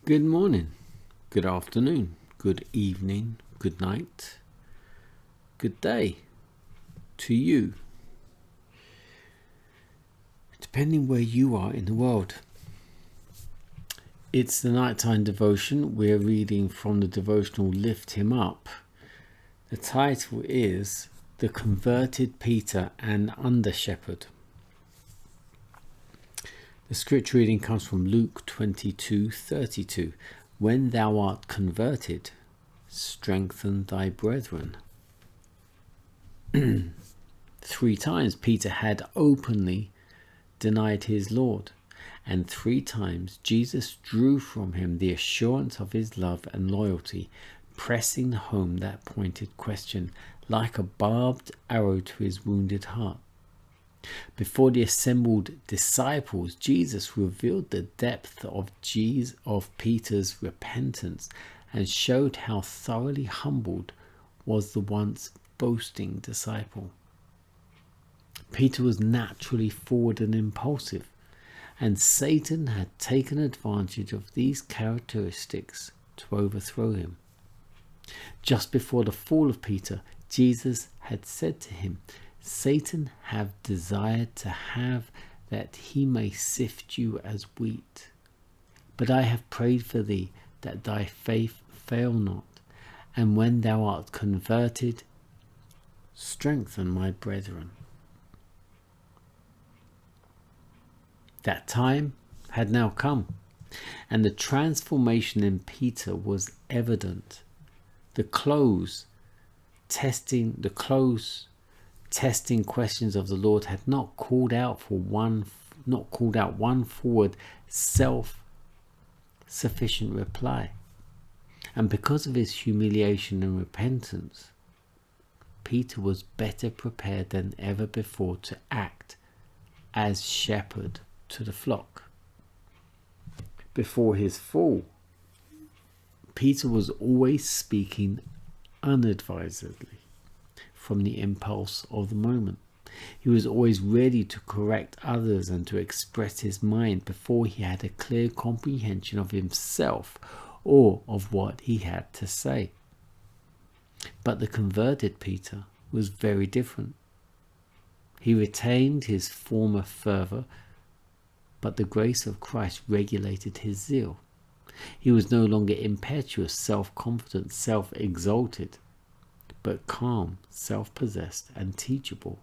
Good morning, good afternoon, good evening, good night, good day to you, depending where you are in the world. It's the nighttime devotion. We're reading from the devotional Lift Him Up. The title is The Converted Peter and Undershepherd. The scripture reading comes from Luke 22:32. When thou art converted, strengthen thy brethren. 3 times Peter had openly denied his Lord, and 3 times Jesus drew from him the assurance of his love and loyalty, pressing home that pointed question like a barbed arrow to his wounded heart. Before the assembled disciples, Jesus revealed the depth of Peter's repentance and showed how thoroughly humbled was the once boasting disciple. Peter was naturally forward and impulsive, and Satan had taken advantage of these characteristics to overthrow him. Just before the fall of Peter, Jesus had said to him, Satan have desired to have that he may sift you as wheat. But I have prayed for thee, that thy faith fail not. And when thou art converted, strengthen my brethren. That time had now come, and the transformation in Peter was evident. The close testing questions of the Lord had not called out one forward self-sufficient reply. And because of his humiliation and repentance, Peter was better prepared than ever before to act as shepherd to the flock. Before his fall, Peter was always speaking unadvisedly from the impulse of the moment. He was always ready to correct others and to express his mind before he had a clear comprehension of himself or of what he had to say. But the converted Peter was very different. He retained his former fervour, but the grace of Christ regulated his zeal. He was no longer impetuous, self-confident, self-exalted, but calm, self-possessed, and teachable.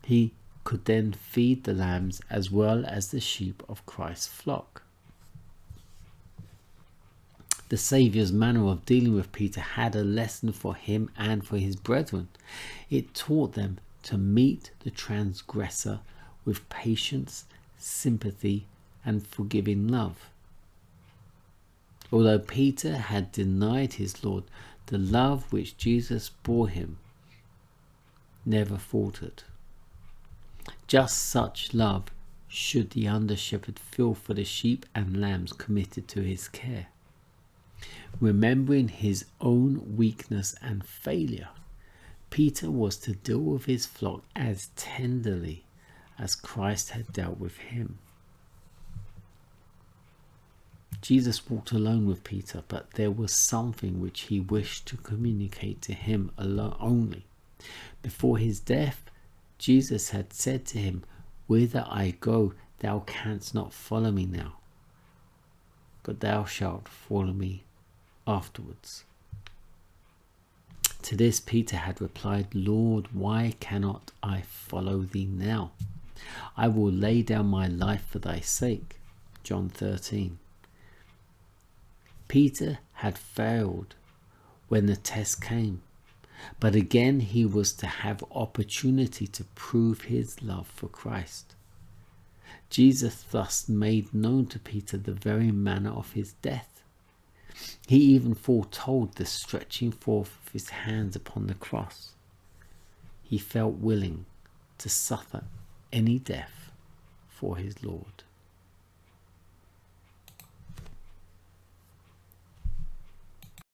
He could then feed the lambs as well as the sheep of Christ's flock. The Saviour's manner of dealing with Peter had a lesson for him and for his brethren. It taught them to meet the transgressor with patience, sympathy, and forgiving love. Although Peter had denied his Lord, the love which Jesus bore him never faltered. Just such love should the under-shepherd feel for the sheep and lambs committed to his care. Remembering his own weakness and failure, Peter was to deal with his flock as tenderly as Christ had dealt with him. Jesus walked alone with Peter, but there was something which he wished to communicate to him alone only. Before his death, Jesus had said to him, Whither I go, thou canst not follow me now, but thou shalt follow me afterwards. To this Peter had replied, Lord, why cannot I follow thee now? I will lay down my life for thy sake. John 13. Peter had failed when the test came, but again he was to have opportunity to prove his love for Christ. Jesus thus made known to Peter the very manner of his death. He even foretold the stretching forth of his hands upon the cross. He felt willing to suffer any death for his Lord.